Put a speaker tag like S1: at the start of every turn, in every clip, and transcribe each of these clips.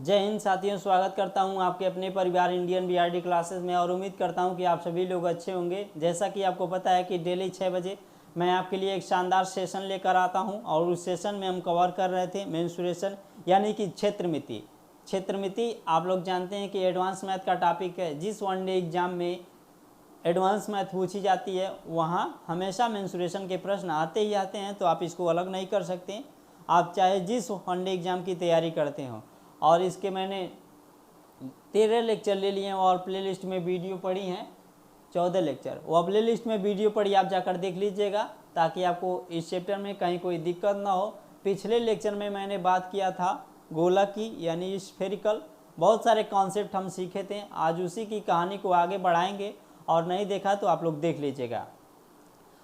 S1: जय हिंद साथियों, स्वागत करता हूं आपके अपने परिवार इंडियन बीआरडी क्लासेस में और उम्मीद करता हूं कि आप सभी लोग अच्छे होंगे। जैसा कि आपको पता है कि डेली 6 बजे मैं आपके लिए एक शानदार सेशन लेकर आता हूं और उस सेशन में हम कवर कर रहे थे मेंस्ट्रुएशन यानी कि क्षेत्रमिति। क्षेत्रमिति आप लोग जानते हैं कि एडवांस मैथ का टॉपिक है। जिस वनडे एग्जाम में एडवांस मैथ पूछी जाती है वहाँ हमेशा मेंस्ट्रुएशन के प्रश्न आते ही आते हैं, तो आप इसको अलग नहीं कर सकते, आप चाहे जिस वनडे एग्जाम की तैयारी करते हो। और इसके मैंने 13 लेक्चर ले लिए हैं और प्लेलिस्ट में वीडियो पड़ी हैं 14 लेक्चर। वो प्लेलिस्ट में वीडियो पड़ी, आप जाकर देख लीजिएगा ताकि आपको इस चैप्टर में कहीं कोई दिक्कत ना हो। पिछले लेक्चर में मैंने बात किया था गोला की यानी स्फेरिकल, बहुत सारे कॉन्सेप्ट हम सीखे थे। आज उसी की कहानी को आगे बढ़ाएंगे और नहीं देखा तो आप लोग देख लीजिएगा।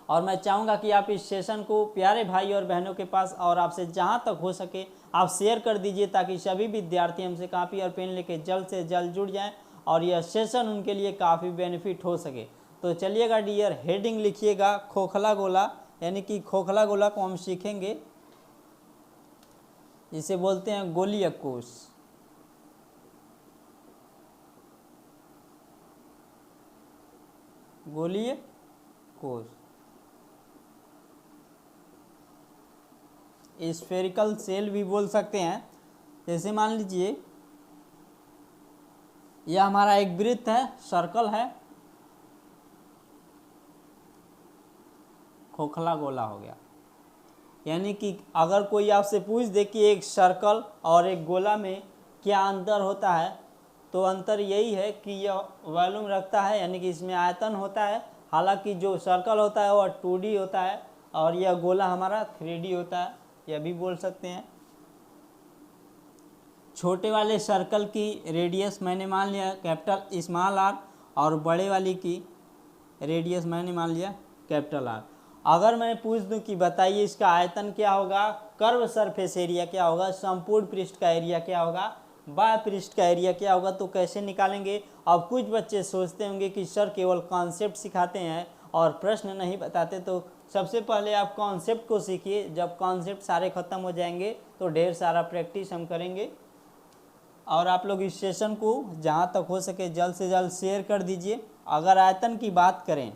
S1: और मैं चाहूँगा कि आप इस सेशन को प्यारे भाई और बहनों के पास और आपसे जहाँ तक हो सके आप शेयर कर दीजिए ताकि सभी विद्यार्थी हमसे कॉपी और पेन लेके जल्द से जल्द जुड़ जाएं और यह सेशन उनके लिए काफ़ी बेनिफिट हो सके। तो चलिएगा डियर, हेडिंग लिखिएगा खोखला गोला, यानी कि खोखला गोला को हम सीखेंगे, इसे बोलते हैं गोलीय कोष। गोलीय कोष स्फेरिकल सेल भी बोल सकते हैं। जैसे मान लीजिए यह हमारा एक वृत्त है, सर्कल है, खोखला गोला हो गया। यानी कि अगर कोई आपसे पूछ दे कि एक सर्कल और एक गोला में क्या अंतर होता है, तो अंतर यही है कि यह वॉल्यूम रखता है, यानी कि इसमें आयतन होता है। हालांकि जो सर्कल होता है वह 2D होता है और यह गोला हमारा 3D होता है, यह भी बोल सकते हैं। छोटे वाले सर्कल की रेडियस मैंने मान लिया कैपिटल स्मॉल आर और बड़े वाली की रेडियस मैंने मान लिया कैपिटल आर। अगर मैं पूछ दूं कि बताइए इसका आयतन क्या होगा, कर्व सरफेस एरिया क्या होगा, संपूर्ण पृष्ठ का एरिया क्या होगा, बाह्य पृष्ठ का एरिया क्या होगा, तो कैसे निकालेंगे। अब कुछ बच्चे सोचते होंगे कि सर केवल कॉन्सेप्ट सिखाते हैं और प्रश्न नहीं बताते, तो सबसे पहले आप कॉन्सेप्ट को सीखिए। जब कॉन्सेप्ट सारे ख़त्म हो जाएंगे तो ढेर सारा प्रैक्टिस हम करेंगे। और आप लोग इस सेशन को जहाँ तक हो सके जल्द से जल्द शेयर कर दीजिए। अगर आयतन की बात करें,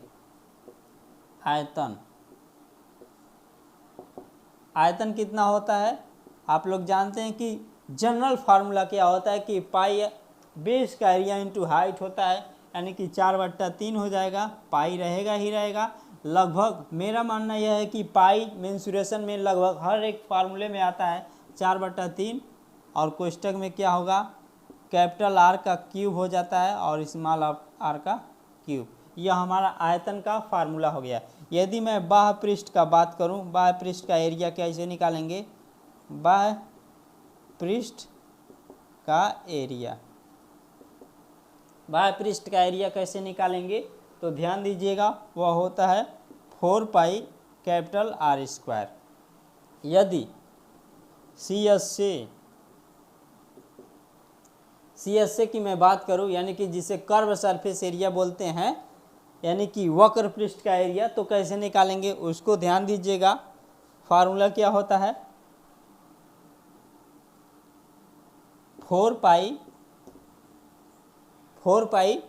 S1: आयतन कितना होता है आप लोग जानते हैं कि जनरल फार्मूला क्या होता है कि पाई बेस का एरिया इंटू हाइट होता है, यानी कि 4/3 हो जाएगा। पाई रहेगा ही रहेगा। लगभग मेरा मानना यह है कि पाई मेंस्ट्रुएशन में लगभग हर एक फार्मूले में आता है 4/3 और कोष्टक में क्या होगा कैपिटल आर का क्यूब हो जाता है और स्मॉल आर का क्यूब। यह हमारा आयतन का फार्मूला हो गया। यदि मैं बाह्य पृष्ठ का बात करूं, बाह्य पृष्ठ का एरिया कैसे निकालेंगे, बाह्य पृष्ठ का एरिया, बाह्य पृष्ठ का एरिया कैसे निकालेंगे तो ध्यान दीजिएगा, वह होता है 4 पाई कैपिटल आर स्क्वायर। यदि सी एस से की मैं बात करूं, यानी कि जिसे कर्व सरफेस एरिया बोलते हैं, यानी कि वक्र पृष्ठ का एरिया, तो कैसे निकालेंगे उसको ध्यान दीजिएगा। फार्मूला क्या होता है 4 pi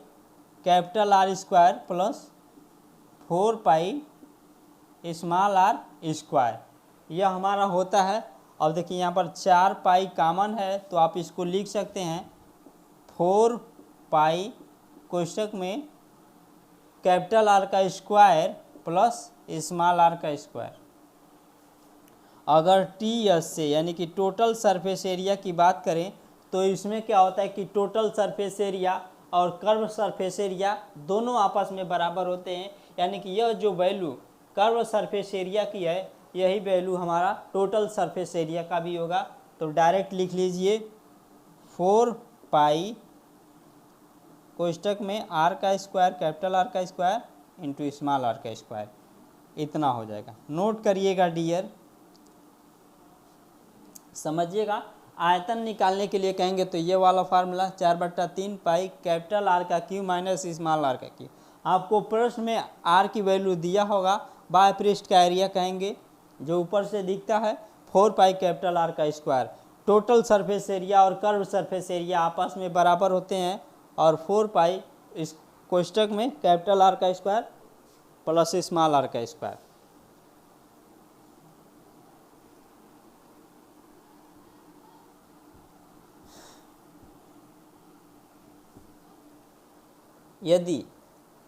S1: capital R square plus 4 pi small R square, यह हमारा होता है। अब देखिए यहाँ पर 4 पाई कामन है तो आप इसको लिख सकते हैं 4 पाई कोष्टक में कैपिटल आर का स्क्वायर प्लस स्मॉल आर का स्क्वायर। अगर टी एस से यानी कि टोटल सरफेस एरिया की बात करें तो इसमें क्या होता है कि टोटल सरफेस एरिया और कर्व सरफेस एरिया दोनों आपस में बराबर होते हैं, यानी कि यह जो वैल्यू कर्व सरफेस एरिया की है यही वैल्यू हमारा टोटल सरफेस एरिया का भी होगा। तो डायरेक्ट लिख लीजिए 4 पाई कोष्टक में आर का स्क्वायर कैपिटल आर का स्क्वायर इंटू स्मॉल आर का स्क्वायर, इतना हो जाएगा। नोट करिएगा डियर, समझिएगा। आयतन निकालने के लिए कहेंगे तो ये वाला फार्मूला 4/3 पाई कैपिटल आर का क्यू माइनस स्मॉल आर का क्यू। आपको प्रश्न में आर की वैल्यू दिया होगा, बाह्य पृष्ठ का एरिया कहेंगे जो ऊपर से दिखता है 4 पाई कैपिटल आर का स्क्वायर। टोटल सरफेस एरिया और कर्व सरफेस एरिया आपस में बराबर होते हैं और 4 पाई इस कोष्टक में कैपिटल आर का स्क्वायर प्लस स्मॉल आर का स्क्वायर।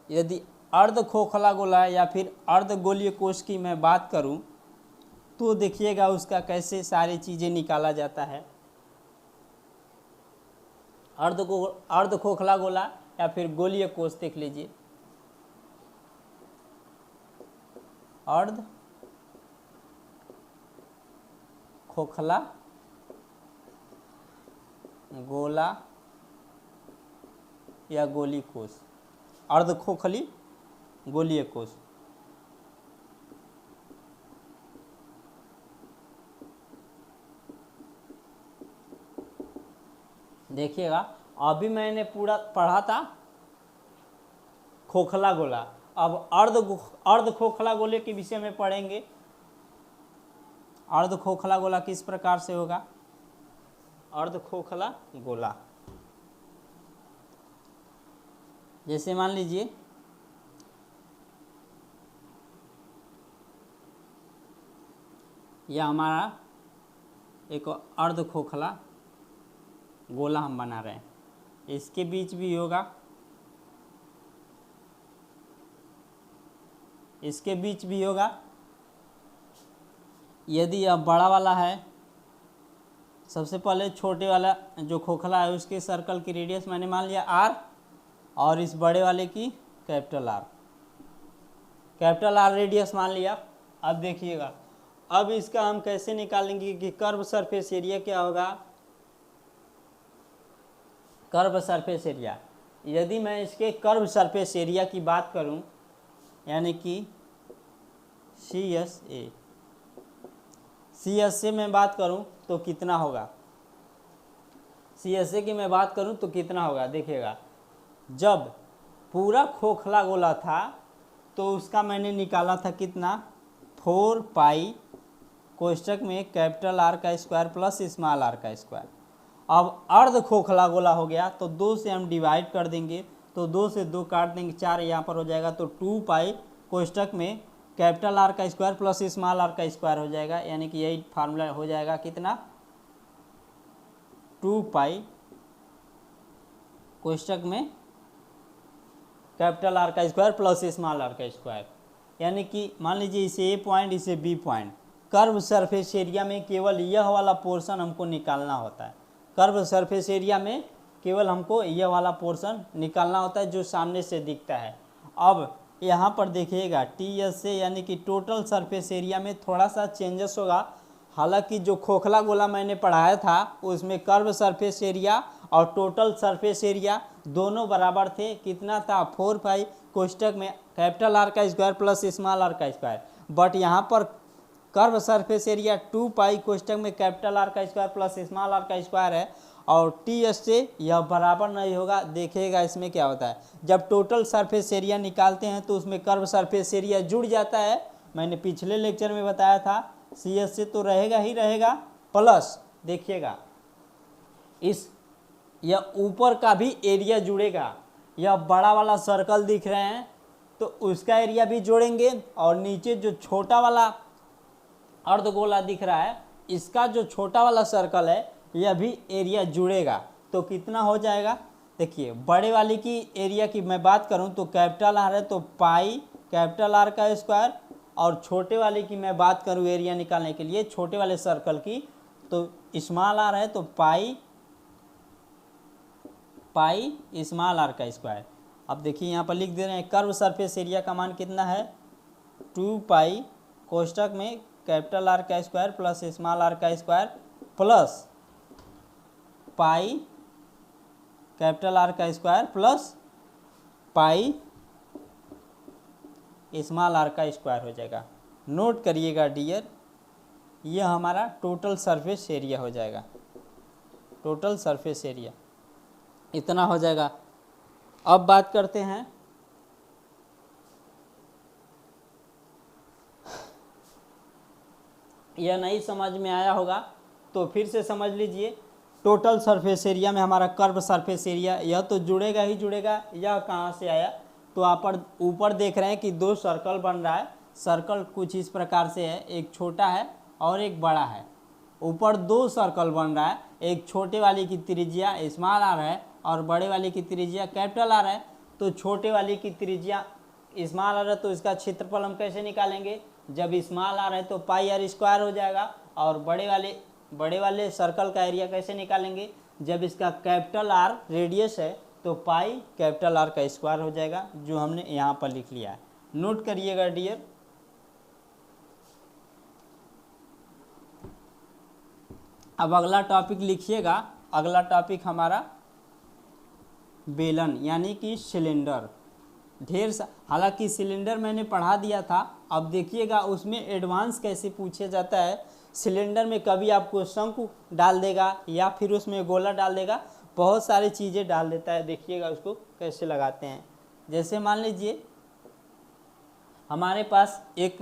S1: यदि अर्ध खोखला गोला या फिर अर्ध गोलीय कोश की मैं बात करूं तो देखिएगा उसका कैसे सारी चीज़ें निकाला जाता है। अर्ध खोखला गोला या फिर गोलीय कोश देख लीजिए। अर्ध खोखला गोला या गोली कोश, अर्ध खोखली गोलीय कोश। देखिएगा अभी मैंने पूरा पढ़ा था खोखला गोला, अब अर्ध खोखला गोले के विषय में पढ़ेंगे। अर्ध खोखला गोला किस प्रकार से होगा। अर्ध खोखला गोला जैसे मान लीजिए यह हमारा एक अर्ध खोखला गोला हम बना रहे हैं, इसके बीच भी होगा, इसके बीच भी होगा। यदि यह बड़ा वाला है, सबसे पहले छोटे वाला जो खोखला है उसके सर्कल की रेडियस मैंने मान लिया r और इस बड़े वाले की कैपिटल R रेडियस मान लिया। अब देखिएगा अब इसका हम कैसे निकालेंगे कि कर्व सरफेस एरिया क्या होगा। कर्व सरफेस एरिया, यदि मैं इसके कर्व सरफेस एरिया की बात करूं यानी कि CSA से मैं बात करूं तो कितना होगा। CSA की मैं बात करूं तो कितना होगा। देखिएगा जब पूरा खोखला गोला था तो उसका मैंने निकाला था कितना 4 पाई कोष्टक में कैपिटल R का स्क्वायर प्लस स्मॉल r का स्क्वायर। अब अर्ध खोखला गोला हो गया तो 2 से हम डिवाइड कर देंगे तो 2 से 2 काट देंगे, 4 यहाँ पर हो जाएगा तो 2 पाई कोष्टक में कैपिटल R का स्क्वायर प्लस स्मॉल r का स्क्वायर हो जाएगा। यानी कि यही फार्मूला हो जाएगा कितना 2 पाई कोष्टक में कैपिटल R का स्क्वायर प्लस स्मॉल r का स्क्वायर। यानी कि मान लीजिए इसे A पॉइंट इसे B point, curve surface area में केवल यह वाला पोर्शन हमको निकालना होता है। कर्व सरफेस एरिया में केवल हमको यह वाला पोर्शन निकालना होता है जो सामने से दिखता है। अब यहाँ पर देखिएगा TSA यानी कि टोटल सरफेस एरिया में थोड़ा सा चेंजेस होगा। हालांकि जो खोखला गोला मैंने पढ़ाया था उसमें कर्व सरफेस एरिया और टोटल सरफेस एरिया दोनों बराबर थे। कितना था 4 पाई कोष्टक में कैपिटल R का स्क्वायर प्लस स्मॉल r का स्क्वायर। बट यहाँ पर कर्व सरफेस एरिया 2 पाई कोष्टक में कैपिटल R का स्क्वायर प्लस स्मॉल r का स्क्वायर है और TSA यह बराबर नहीं होगा। देखिएगा इसमें क्या होता है, जब टोटल सरफेस एरिया निकालते हैं तो उसमें कर्व सरफेस एरिया जुड़ जाता है। मैंने पिछले लेक्चर में बताया था CSA तो रहेगा ही रहेगा, प्लस देखिएगा यह ऊपर का भी एरिया जुड़ेगा। यह बड़ा वाला सर्कल दिख रहे हैं तो उसका एरिया भी जोड़ेंगे और नीचे जो छोटा वाला अर्धगोला दिख रहा है इसका जो छोटा वाला सर्कल है यह भी एरिया जुड़ेगा। तो कितना हो जाएगा, देखिए बड़े वाली की एरिया की मैं बात करूं तो कैपिटल R है तो पाई कैपिटल R का स्क्वायर, और छोटे वाले की मैं बात करूं एरिया निकालने के लिए छोटे वाले सर्कल की तो स्मॉल r है तो पाई स्मॉल r का स्क्वायर। अब देखिए यहाँ पर लिख दे रहे हैं कर्व सरफेस एरिया का मान कितना है 2 पाई कोष्टक में कैपिटल R का स्क्वायर प्लस स्मॉल r का square plus pi capital R का square plus pi small r का स्क्वायर हो जाएगा। नोट करिएगा डियर, यह हमारा टोटल सरफेस एरिया हो जाएगा। टोटल सरफेस एरिया इतना हो जाएगा। अब बात करते हैं यह नहीं समझ में आया होगा तो फिर से समझ लीजिए, टोटल सरफेस एरिया में हमारा कर्व सरफेस एरिया यह तो जुड़ेगा ही जुड़ेगा। यह कहाँ से आया, तो आप ऊपर देख रहे हैं कि दो सर्कल बन रहा है। सर्कल कुछ इस प्रकार से है, एक छोटा है और एक बड़ा है। ऊपर दो सर्कल बन रहा है, एक छोटे वाली की त्रिज्या स्मॉल आर है और बड़े वाले की त्रिज्या कैपिटल आर है। तो छोटे वाले की त्रिज्या स्मॉल आर है तो इसका क्षेत्रफल हम कैसे निकालेंगे, जब स्मॉल आर है तो पाई आर स्क्वायर हो जाएगा। और बड़े वाले सर्कल का एरिया कैसे निकालेंगे, जब इसका कैपिटल आर रेडियस है तो पाई कैपिटल आर का स्क्वायर हो जाएगा, जो हमने यहाँ पर लिख लिया है। नोट करिएगा डियर। अब अगला टॉपिक लिखिएगा। अगला टॉपिक हमारा बेलन यानी कि सिलेंडर। हालांकि सिलेंडर मैंने पढ़ा दिया था, अब देखिएगा उसमें एडवांस कैसे पूछा जाता है। सिलेंडर में कभी आपको शंकु डाल देगा या फिर उसमें गोला डाल देगा, बहुत सारी चीज़ें डाल देता है। देखिएगा उसको कैसे लगाते हैं। जैसे मान लीजिए हमारे पास एक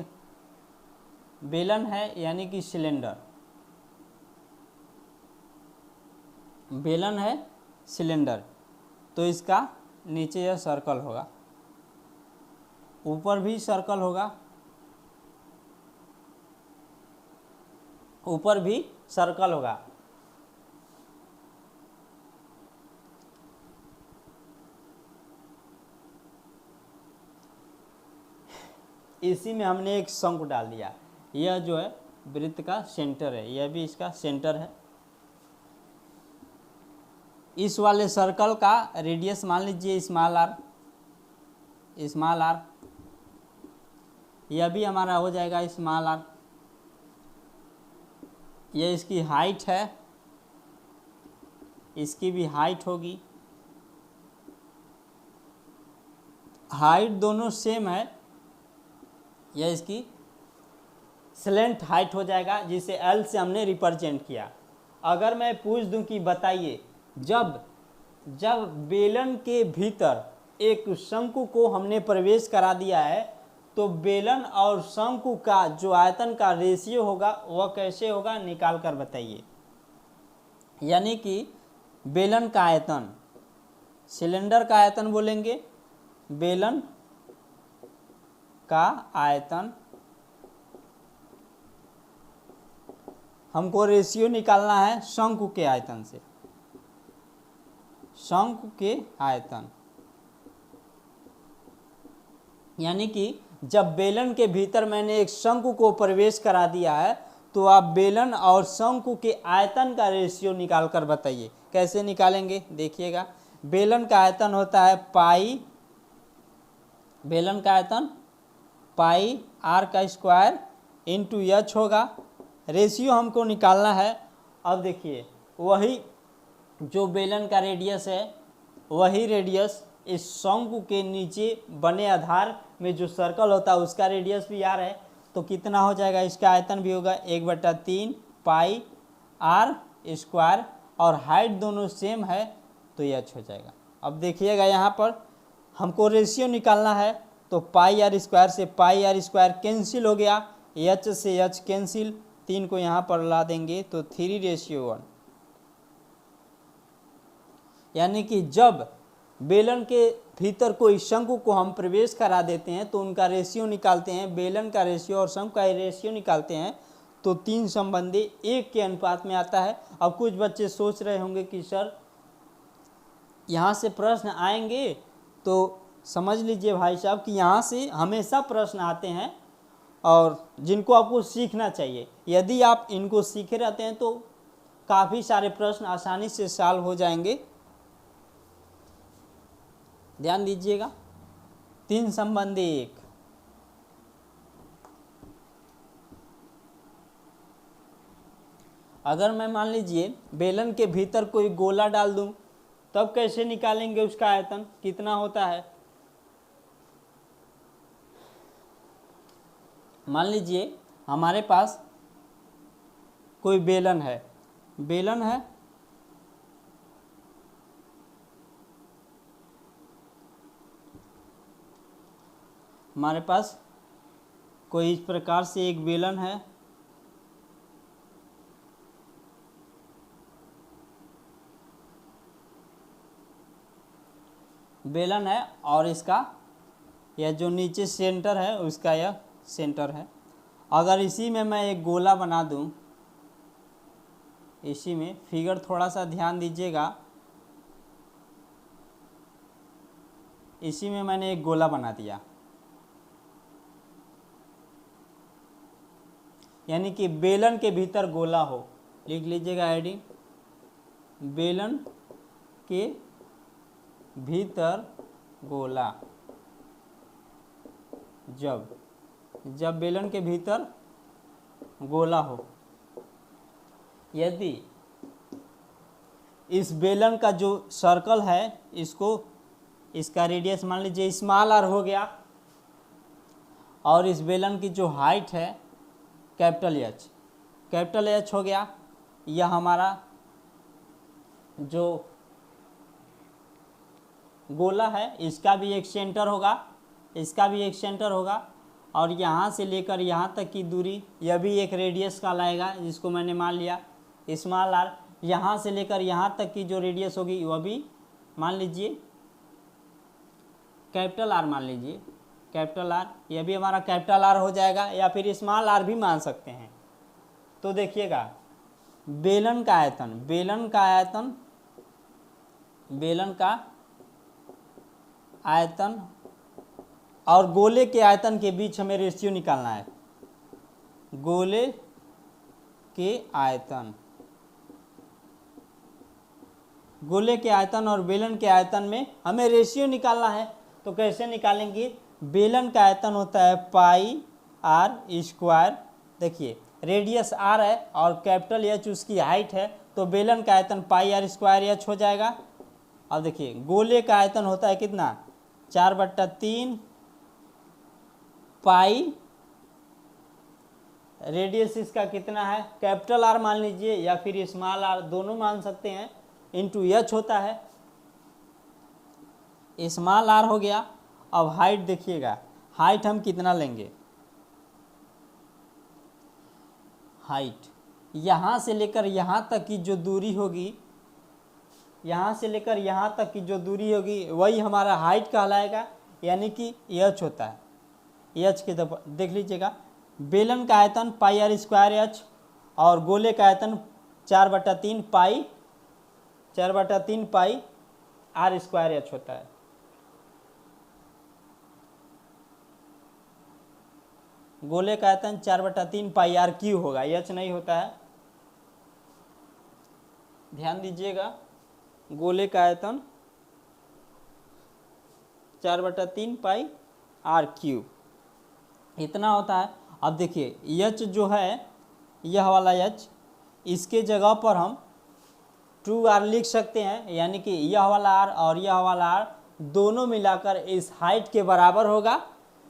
S1: बेलन है यानी कि सिलेंडर, बेलन है सिलेंडर, तो इसका नीचे यह सर्कल होगा, ऊपर भी सर्कल होगा, ऊपर भी सर्कल होगा। इसी में हमने एक शंकु डाल दिया। यह जो है वृत्त का सेंटर है, यह भी इसका सेंटर है। इस वाले सर्कल का रेडियस मान लीजिए स्मॉल आर, स्मॉल आर, यह भी हमारा हो जाएगा स्मॉल आर। यह इसकी हाइट है, इसकी भी हाइट होगी, हाइट दोनों सेम है। यह इसकी स्लेंट हाइट हो जाएगा, जिसे एल से हमने रिप्रेजेंट किया। अगर मैं पूछ दूं कि बताइए, जब बेलन के भीतर एक शंकु को हमने प्रवेश करा दिया है तो बेलन और शंकु का जो आयतन का रेशियो होगा वह कैसे होगा, निकाल कर बताइए। यानी कि बेलन का आयतन, सिलेंडर का आयतन बोलेंगे, बेलन का आयतन, हमको रेशियो निकालना है शंकु के आयतन से, शंकु के आयतन। यानी कि जब बेलन के भीतर मैंने एक शंकु को प्रवेश करा दिया है तो आप बेलन और शंकु के आयतन का रेशियो निकाल कर बताइए। कैसे निकालेंगे देखिएगा। बेलन का आयतन होता है पाई, बेलन का आयतन पाई आर का स्क्वायर इंटू एच होगा। रेशियो हमको निकालना है। अब देखिए, वही जो बेलन का रेडियस है वही रेडियस इस शंकु के नीचे बने आधार में जो सर्कल होता है उसका रेडियस भी आर है, तो कितना हो जाएगा, इसका आयतन भी होगा 1/3 पाई आर स्क्वायर, और हाइट दोनों सेम है तो एच हो जाएगा। अब देखिएगा यहाँ पर हमको रेशियो निकालना है, तो पाई आर स्क्वायर से पाई आर स्क्वायर कैंसिल हो गया, एच से एच कैंसिल, 3 को यहाँ पर ला देंगे तो 3:1। यानी कि जब बेलन के भीतर कोई शंकु को हम प्रवेश करा देते हैं तो उनका रेशियो निकालते हैं, बेलन का रेशियो और शंकु का रेशियो निकालते हैं तो 3 संबंधी 1 के अनुपात में आता है। अब कुछ बच्चे सोच रहे होंगे कि सर यहाँ से प्रश्न आएंगे, तो समझ लीजिए भाई साहब कि यहाँ से हमेशा प्रश्न आते हैं और जिनको आपको सीखना चाहिए। यदि आप इनको सीखे रहते हैं तो काफ़ी सारे प्रश्न आसानी से सॉल्व हो जाएंगे। ध्यान दीजिएगा। 3 संबंधी 1, अगर मैं मान लीजिए बेलन के भीतर कोई गोला डाल दूं तब कैसे निकालेंगे उसका आयतन कितना होता है। मान लीजिए हमारे पास कोई बेलन है, बेलन है, हमारे पास कोई इस प्रकार से एक बेलन है, बेलन है और इसका यह जो नीचे सेंटर है उसका यह सेंटर है। अगर इसी में मैं एक गोला बना दूं, इसी में फिगर थोड़ा सा ध्यान दीजिएगा, इसी में मैंने एक गोला बना दिया, यानी कि बेलन के भीतर गोला हो। लिख लीजिएगा हेडिंग, बेलन के भीतर गोला। जब बेलन के भीतर गोला हो, यदि इस बेलन का जो सर्कल है इसका रेडियस मान लीजिए स्मॉल आर हो गया, और इस बेलन की जो हाइट है कैपिटल एच हो गया, यह हमारा जो गोला है इसका भी एक सेंटर होगा, और यहाँ से लेकर यहाँ तक की दूरी यह भी एक रेडियस कहलाएगा, जिसको मैंने मान लिया स्मॉल आर। यहाँ से लेकर यहाँ तक की जो रेडियस होगी वह भी मान लीजिए कैपिटल आर, मान लीजिए कैपिटल आर, यह भी हमारा कैपिटल आर हो जाएगा, या फिर स्मॉल आर भी मान सकते हैं। तो देखिएगा बेलन का आयतन और गोले के आयतन के बीच हमें रेशियो निकालना है। गोले के आयतन और बेलन के आयतन में हमें रेशियो निकालना है। तो कैसे निकालेंगे? बेलन का आयतन होता है पाई आर स्क्वायर, देखिए रेडियस आर है और कैपिटल एच उसकी हाइट है, तो बेलन का आयतन पाई आर स्क्वायर एच हो जाएगा। अब देखिए गोले का आयतन होता है कितना, 4/3 पाई, रेडियस इसका कितना है, कैपिटल आर मान लीजिए या फिर स्मॉल आर, दोनों मान सकते हैं, इंटू एच होता है, स्मॉल आर हो गया। अब हाइट देखिएगा, हाइट हम कितना लेंगे, हाइट यहाँ से लेकर यहाँ तक की जो दूरी होगी, यहाँ से लेकर यहाँ तक की जो दूरी होगी वही हमारा हाइट कहलाएगा, यानी कि एच होता है। एच के देख लीजिएगा, बेलन का आयतन पाई आर स्क्वायर एच और गोले का आयतन 4/3 पाई आर स्क्वायर एच होता है। गोले का आयतन 4/3 पाई आर क्यू होगा, एच नहीं होता है, ध्यान दीजिएगा। गोले का आयतन 4/3 पाई आर क्यू इतना होता है। अब देखिए एच जो है, यह वाला एच, इसके जगह पर हम 2r लिख सकते हैं, यानी कि यह वाला r और यह वाला r दोनों मिलाकर इस हाइट के बराबर होगा।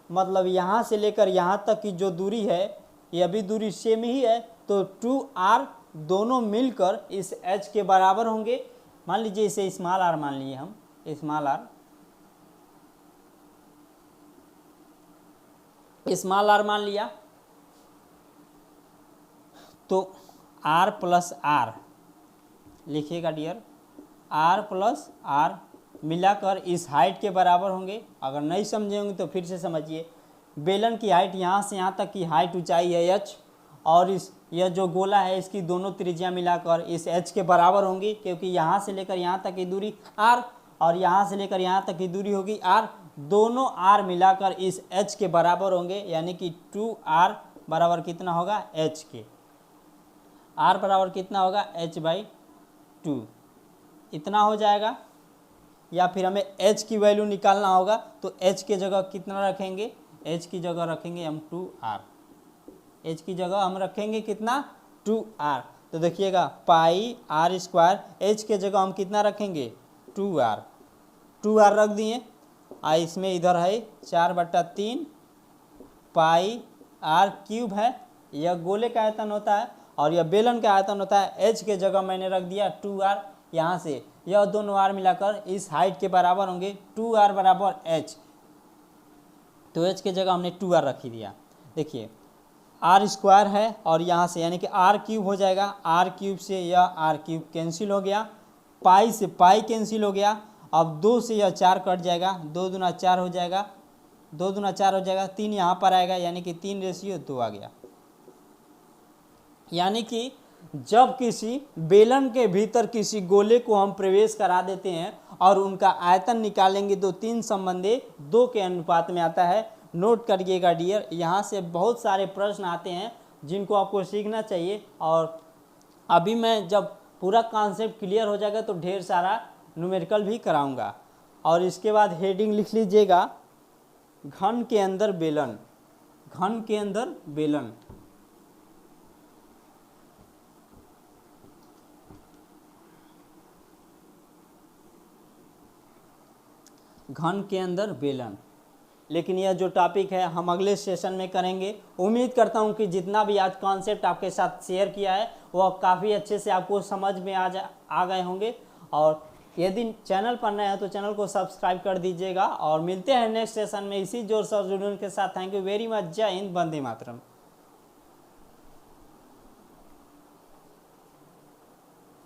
S1: मतलब यहाँ से लेकर यहाँ तक की जो दूरी है यह भी दूरी सेम ही है, तो 2r दोनों मिलकर इस h के बराबर होंगे। मान लीजिए इसे स्मॉल r मान लिए हम, स्मॉल r मान लिया, तो r प्लस r लिखिएगा डियर, r प्लस r मिलाकर इस हाइट के बराबर होंगे। अगर नहीं समझे होंगे तो फिर से समझिए, बेलन की हाइट यहाँ से यहाँ तक की हाइट ऊंचाई है h, और यह जो गोला है इसकी दोनों त्रिज्या मिलाकर इस h के बराबर होंगी, क्योंकि यहाँ से लेकर यहाँ तक की दूरी r और यहाँ से लेकर यहाँ तक की दूरी होगी r, दोनों r मिलाकर इस h के बराबर होंगे, यानी कि 2r बराबर कितना होगा, h के। r बराबर कितना होगा, h/2 इतना हो जाएगा। या फिर हमें h की वैल्यू निकालना होगा, तो h की जगह कितना रखेंगे, h की जगह रखेंगे हम 2r, h की जगह हम रखेंगे कितना, 2r। तो देखिएगा पाई आर स्क्वायर, h के जगह हम कितना रखेंगे, 2r रख दिए। इसमें इधर है 4/3 पाई आर क्यूब है, यह गोले का आयतन होता है और यह बेलन का आयतन होता है। h के जगह मैंने रख दिया 2r, यहाँ से यह दोनों r मिलाकर इस हाइट के बराबर होंगे, 2r बराबर h, तो h के जगह हमने 2r रख ही दिया। देखिए आर स्क्वायर है और यहाँ से यानी कि आर क्यूब हो जाएगा, आर क्यूब से यह आर क्यूब कैंसिल हो गया, पाई से पाई कैंसिल हो गया, अब 2 से यह 4 कट जाएगा, 2 दूना 4 हो जाएगा, 2 दूना 4 हो जाएगा, 3 यहाँ पर आएगा, यानी कि 3:2 आ गया। यानी कि जब किसी बेलन के भीतर किसी गोले को हम प्रवेश करा देते हैं और उनका आयतन निकालेंगे तो 3 संबंधी 2 के अनुपात में आता है। नोट करिएगा डियर, यहाँ से बहुत सारे प्रश्न आते हैं जिनको आपको सीखना चाहिए। और अभी मैं जब पूरा कॉन्सेप्ट क्लियर हो जाएगा तो ढेर सारा न्यूमेरिकल भी कराऊंगा। और इसके बाद हेडिंग लिख लीजिएगा, घन के अंदर बेलन, घन के अंदर बेलन। घन के अंदर बेलन। लेकिन यह जो टॉपिक है हम अगले सेशन में करेंगे। उम्मीद करता हूं कि जितना भी आज कॉन्सेप्ट आपके साथ शेयर किया है वह काफ़ी अच्छे से आपको समझ में आ गए होंगे। और यदि चैनल पर नए हैं तो चैनल को सब्सक्राइब कर दीजिएगा। और मिलते हैं नेक्स्ट सेशन में इसी जोर शोर जुनून के साथ। Thank you very much. जय हिंद, वंदे मातरम।